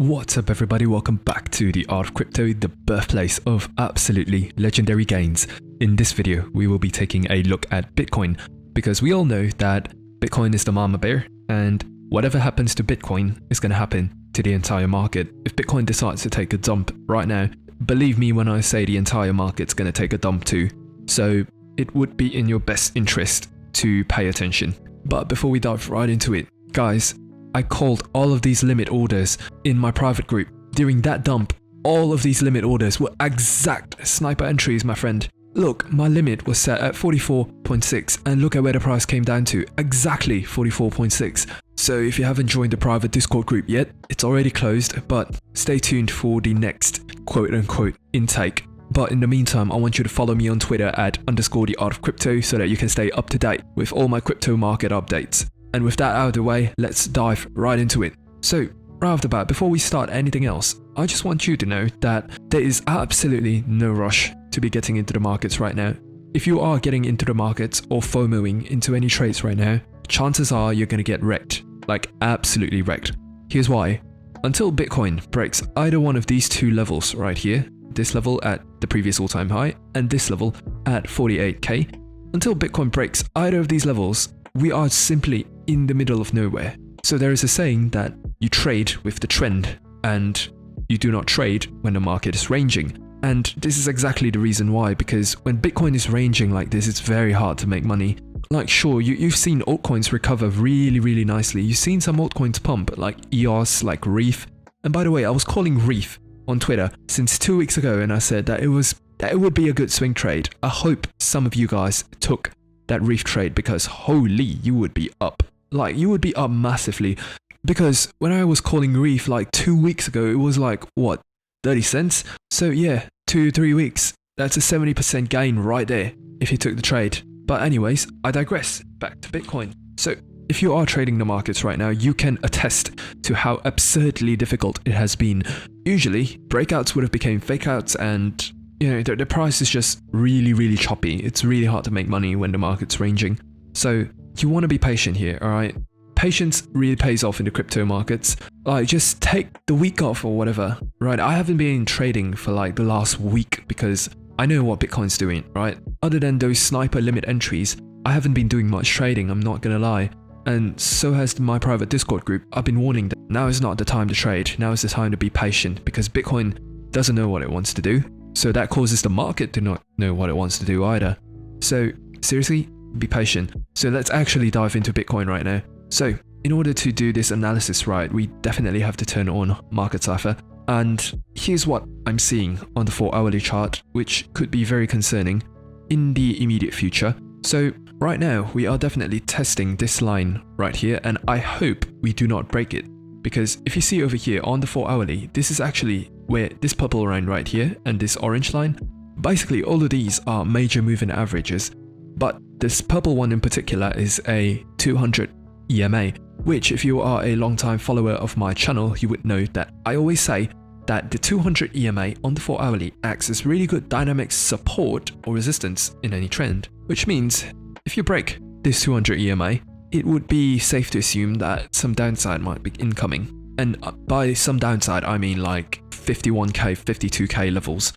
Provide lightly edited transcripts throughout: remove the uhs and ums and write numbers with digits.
What's up everybody, welcome back to the Art of Crypto, the birthplace of absolutely legendary gains. In this video, we will be taking a look at Bitcoin, because we all know that Bitcoin is the mama bear, and whatever happens to Bitcoin is going to happen to the entire market. If Bitcoin decides to take a dump right now, believe me when I say the entire market's going to take a dump too. So it would be in your best interest to pay attention. But before we dive right into it, guys, I called all of these limit orders in my private group. During that dump, all of these limit orders were exact sniper entries, my friend. Look, my limit was set at 44.6 and look at where the price came down to, exactly 44.6. So if you haven't joined the private Discord group yet, it's already closed, but stay tuned for the next quote-unquote intake. But in the meantime, I want you to follow me on Twitter at _theartofcrypto so that you can stay up to date with all my crypto market updates. And with that out of the way, let's dive right into it. So, right off the bat, before we start anything else, I just want you to know that there is absolutely no rush to be getting into the markets right now. If you are getting into the markets or FOMOing into any trades right now, chances are you're going to get wrecked. Like, absolutely wrecked. Here's why. Until Bitcoin breaks either one of these two levels right here, this level at the previous all-time high, and this level at 48k, until Bitcoin breaks either of these levels, we are simply in the middle of nowhere. So there is a saying that you trade with the trend and you do not trade when the market is ranging. And this is exactly the reason why, because when Bitcoin is ranging like this, it's very hard to make money. Like, sure, you've seen altcoins recover really nicely. You've seen some altcoins pump, like EOS, like Reef. And by the way, I was calling Reef on Twitter since 2 weeks ago, and I said that it would be a good swing trade. I hope some of you guys took that Reef trade, because holy, you would be up. Like, you would be up massively. Because when I was calling Reef like 2 weeks ago, it was like, what, 30 cents? So yeah, 2-3 weeks. That's a 70% gain right there if you took the trade. But anyways, I digress. Back to Bitcoin. So if you are trading the markets right now, you can attest to how absurdly difficult it has been. Usually, breakouts would have become fakeouts, and you know, the price is just really choppy. It's really hard to make money when the market's ranging. So you want to be patient here, alright? Patience really pays off in the crypto markets. Like, just take the week off or whatever, right? I haven't been trading for like the last week because I know what Bitcoin's doing, right? Other than those sniper limit entries, I haven't been doing much trading, I'm not gonna lie. And so has my private Discord group. I've been warning them, now is not the time to trade, now is the time to be patient, because Bitcoin doesn't know what it wants to do. So that causes the market to not know what it wants to do either. So seriously, be patient. So let's actually dive into Bitcoin right now. So in order to do this analysis right, we definitely have to turn on Market Cipher. And here's what I'm seeing on the 4-hourly chart, which could be very concerning in the immediate future. So right now, we are definitely testing this line right here, and I hope we do not break it. Because if you see over here on the 4-hourly, this is actually where this purple line right here and this orange line, basically all of these are major moving averages. But this purple one in particular is a 200 EMA, which if you are a long-time follower of my channel, you would know that I always say that the 200 EMA on the 4-hourly acts as really good dynamic support or resistance in any trend. Which means if you break this 200 EMA, it would be safe to assume that some downside might be incoming. And by some downside, I mean like 51k, 52k levels,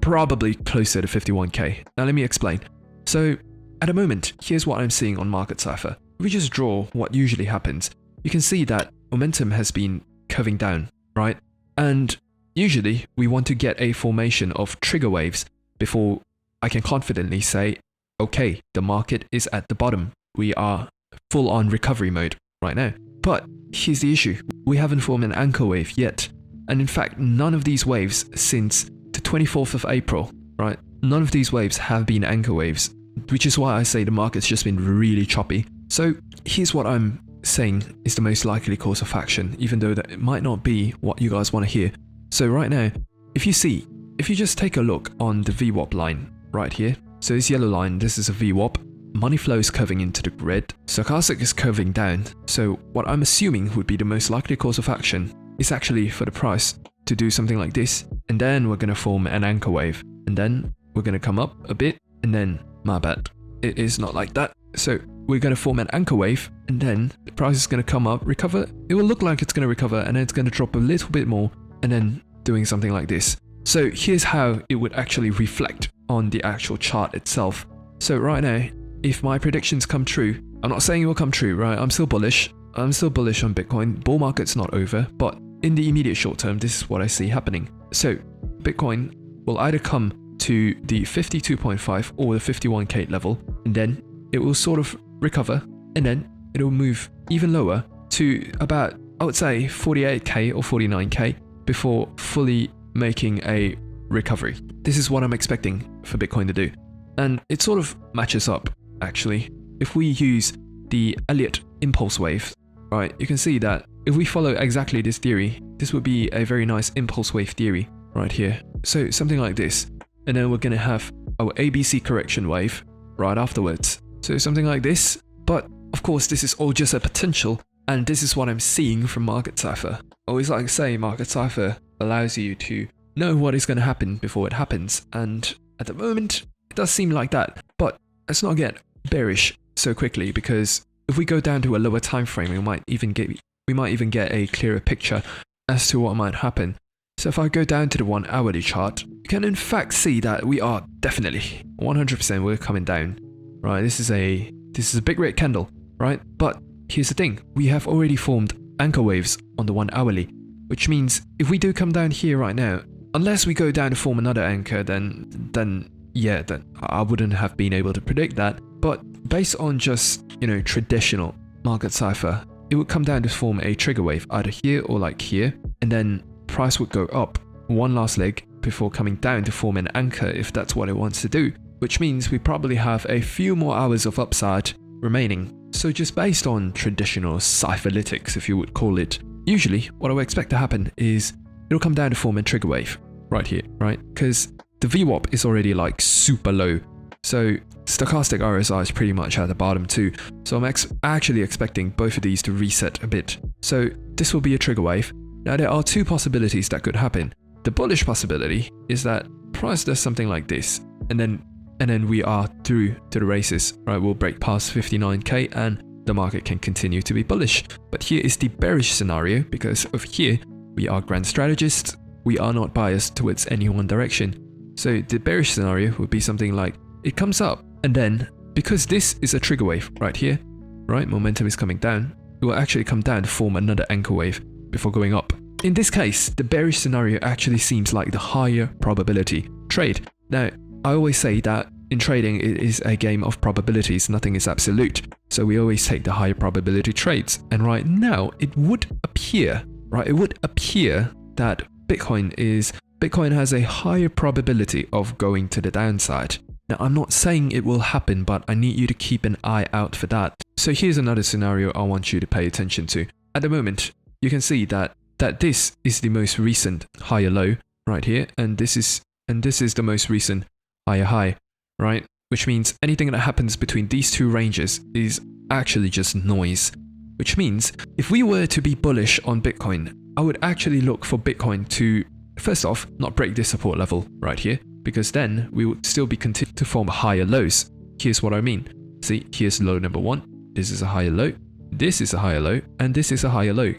probably closer to 51k. Now let me explain. So at the moment, here's what I'm seeing on Market Cipher. If we just draw what usually happens, you can see that momentum has been curving down, right? And usually we want to get a formation of trigger waves before I can confidently say, okay, the market is at the bottom. We are full on recovery mode right now. But here's the issue. We haven't formed an anchor wave yet. And in fact, none of these waves since the 24th of April, right? None of these waves have been anchor waves, which is why I say the market's just been really choppy. So here's what I'm saying is the most likely course of action, even though that it might not be what you guys want to hear. So right now, if you just take a look on the VWAP line right here. So this yellow line, this is a VWAP. Money flow is curving into the red. Stochastic is curving down. So what I'm assuming would be the most likely course of action is actually for the price to do something like this. And then we're going to form an anchor wave. And then we're going to come up a bit. And then, my bad, it is not like that. So we're going to form an anchor wave, and then the price is going to come up, recover. It will look like it's going to recover, and then it's going to drop a little bit more, and then doing something like this. So here's how it would actually reflect on the actual chart itself. So right now, if my predictions come true, I'm not saying it will come true, right? I'm still bullish. I'm still bullish on Bitcoin. Bull market's not over, but in the immediate short term, this is what I see happening. So Bitcoin will either come to the 52.5 or the 51k level, and then it will sort of recover, and then it will move even lower to about, I would say, 48k or 49k before fully making a recovery. This is what I'm expecting for Bitcoin to do. And it sort of matches up, actually. If we use the Elliott impulse wave, right, you can see that if we follow exactly this theory, this would be a very nice impulse wave theory right here. So something like this. And then we're going to have our ABC correction wave right afterwards. So something like this. But of course, this is all just a potential. And this is what I'm seeing from Market Cipher. Always like to say, Market Cipher allows you to know what is going to happen before it happens. And at the moment, it does seem like that. But let's not get bearish so quickly, because if we go down to a lower time frame, we might even get a clearer picture as to what might happen. So if I go down to the 1 hourly chart, you can in fact see that we are definitely 100% we're coming down. Right, this is a big red candle, right? But here's the thing, we have already formed anchor waves on the 1 hourly, which means if we do come down here right now, unless we go down to form another anchor, then I wouldn't have been able to predict that. But based on just, traditional Market Cipher, it would come down to form a trigger wave either here or like here, and then price would go up one last leg before coming down to form an anchor if that's what it wants to do, which means we probably have a few more hours of upside remaining. So just based on traditional cipherlytics, if you would call it, usually what I would expect to happen is it'll come down to form a trigger wave right here, right? Because the VWAP is already like super low. So stochastic RSI is pretty much at the bottom too. So I'm actually expecting both of these to reset a bit. So this will be a trigger wave. Now there are two possibilities that could happen. The bullish possibility is that price does something like this, and then we are through to the races, right? We'll break past 59k and the market can continue to be bullish. But here is the bearish scenario, because of here we are grand strategists. We are not biased towards any one direction. So the bearish scenario would be something like it comes up, and then because this is a trigger wave right here, right? Momentum is coming down. It will actually come down to form another anchor wave before going up. In this case, the bearish scenario actually seems like the higher probability trade. Now, I always say that in trading, it is a game of probabilities. Nothing is absolute. So we always take the higher probability trades. And right now, it would appear, right? It would appear that Bitcoin has a higher probability of going to the downside. Now, I'm not saying it will happen, but I need you to keep an eye out for that. So here's another scenario I want you to pay attention to. At the moment, you can see that this is the most recent higher low right here, and this is the most recent higher high, right? Which means anything that happens between these two ranges is actually just noise. Which means if we were to be bullish on Bitcoin, I would actually look for Bitcoin to, first off, not break this support level right here, because then we would still be continuing to form higher lows. Here's what I mean. See, here's low number 1. This is a higher low. This is a higher low, and this is a higher low,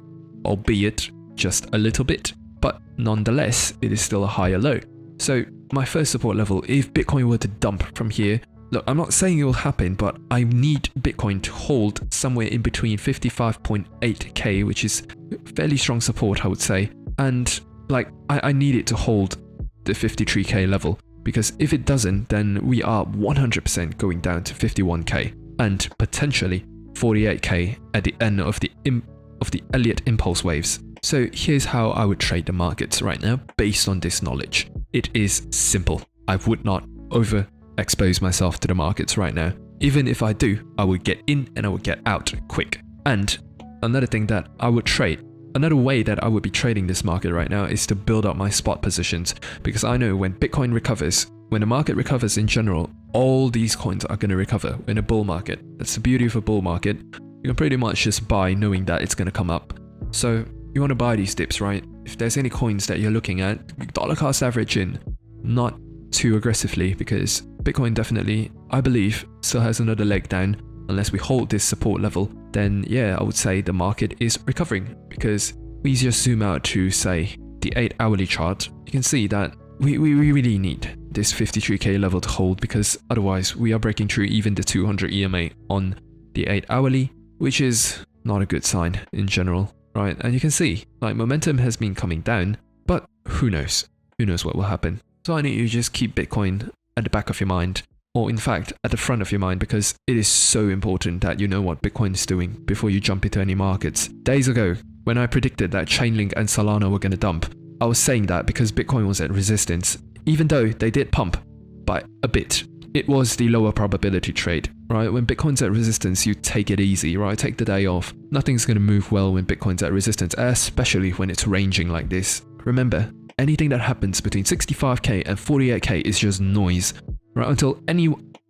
albeit just a little bit, but nonetheless, it is still a higher low. So my first support level, if Bitcoin were to dump from here, look, I'm not saying it will happen, but I need Bitcoin to hold somewhere in between 55.8k, which is fairly strong support, I would say. And like, I need it to hold the 53k level, because if it doesn't, then we are 100% going down to 51k and potentially 48k at the end of the Elliott impulse waves. So here's how I would trade the markets right now based on this knowledge. It is simple. I would not overexpose myself to the markets right now. Even if I do, I would get in and I would get out quick. And another thing that I would trade, another way that I would be trading this market right now is to build up my spot positions, because I know when Bitcoin recovers, when the market recovers in general, all these coins are going to recover in a bull market. That's the beauty of a bull market. You can pretty much just buy knowing that it's going to come up. So you want to buy these dips, right? If there's any coins that you're looking at, dollar cost average in, not too aggressively, because Bitcoin definitely, I believe, still has another leg down. unless we hold this support level, then yeah, I would say the market is recovering. Because we just zoom out to, say, the 8-hourly chart, you can see that we really need this 53k level to hold, because otherwise we are breaking through even the 200 EMA on the 8-hourly, which is not a good sign in general, right? And you can see, like, momentum has been coming down, but who knows? Who knows what will happen? So I need you to just keep Bitcoin at the back of your mind, or in fact at the front of your mind, because it is so important that you know what Bitcoin is doing before you jump into any markets. Days ago, when I predicted that Chainlink and Solana were going to dump, I was saying that because Bitcoin was at resistance, even though they did pump by a bit. It was the lower probability trade, right? When Bitcoin's at resistance, you take it easy, right? Take the day off. Nothing's going to move well when Bitcoin's at resistance, especially when it's ranging like this. Remember, anything that happens between 65k and 48k is just noise, right? Until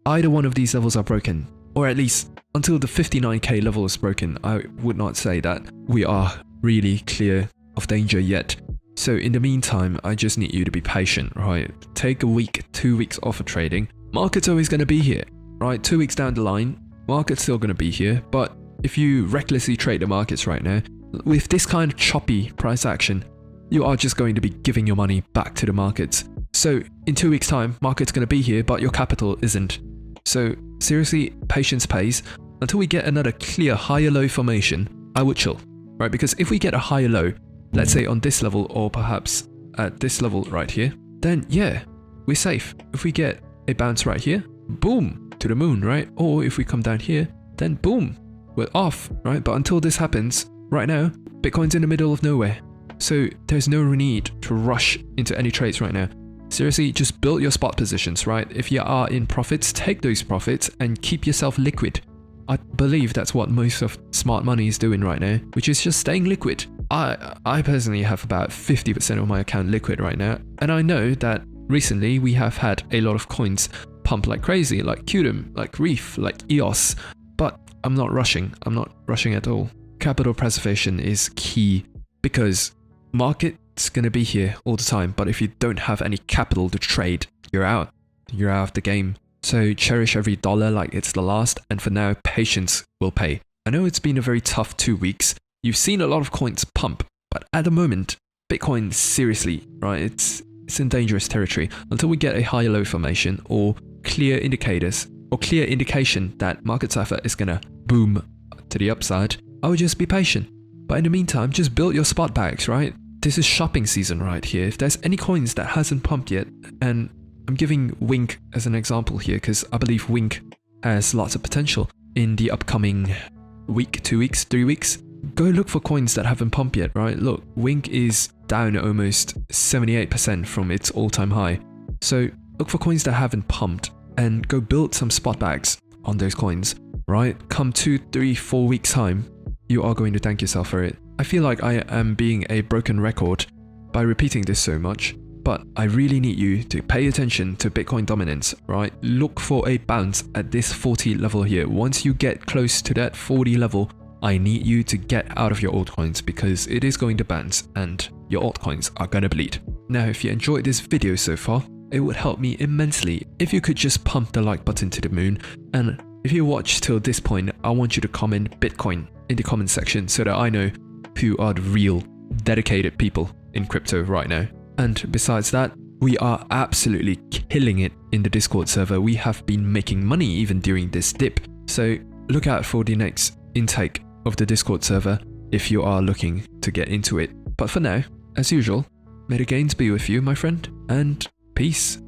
either one of these levels are broken, or at least until the 59k level is broken, I would not say that we are really clear of danger yet. So in the meantime, I just need you to be patient, right? Take a week, 2 weeks off of trading. Market's always going to be here, right? 2 weeks down the line, market's still going to be here. But if you recklessly trade the markets right now, with this kind of choppy price action, you are just going to be giving your money back to the markets. So in 2 weeks time, market's going to be here, but your capital isn't. So seriously, patience pays. Until we get another clear higher low formation, I would chill, right? Because if we get a higher low, let's say on this level, or perhaps at this level right here, then yeah, we're safe. If we get a bounce right here, boom, to the moon, right? Or if we come down here, then boom, we're off, right? But until this happens, right now, Bitcoin's in the middle of nowhere. So there's no need to rush into any trades right now. Seriously, just build your spot positions, right? If you are in profits, take those profits and keep yourself liquid. I believe that's what most of smart money is doing right now, which is just staying liquid. I personally have about 50% of my account liquid right now, and I know that recently we have had a lot of coins pump like crazy, like Qtum, like Reef, like EOS, but I'm not rushing. I'm not rushing at all. Capital preservation is key, because market's gonna be here all the time, but if you don't have any capital to trade, you're out. You're out of the game. So cherish every dollar like it's the last, and for now, patience will pay. I know it's been a very tough 2 weeks. You've seen a lot of coins pump, but at the moment, Bitcoin, seriously, right, it's in dangerous territory. Until we get a higher low formation or clear indicators or clear indication that market Cipher is gonna boom to the upside, I would just be patient. But in the meantime, just build your spot bags, right? This is shopping season right here. If there's any coins that hasn't pumped yet, and I'm giving Wink as an example here because I believe Wink has lots of potential in the upcoming week, 2 weeks, 3 weeks. Go look for coins that haven't pumped yet, right? Look, Wink is down almost 78% from its all-time high. So look for coins that haven't pumped and go build some spot bags on those coins, right? Come 2, 3, 4 weeks time, you are going to thank yourself for it. I feel like I am being a broken record by repeating this so much, but I really need you to pay attention to Bitcoin dominance, right? Look for a bounce at this 40 level here. Once you get close to that 40 level, I need you to get out of your altcoins, because it is going to bounce and your altcoins are gonna bleed. Now, if you enjoyed this video so far, it would help me immensely if you could just pump the like button to the moon. And if you watched till this point, I want you to comment Bitcoin in the comment section so that I know who are the real dedicated people in crypto right now. And besides that, we are absolutely killing it in the Discord server. We have been making money even during this dip. So look out for the next intake of the Discord server if you are looking to get into it. But for now, as usual, may the gains be with you, my friend, and peace.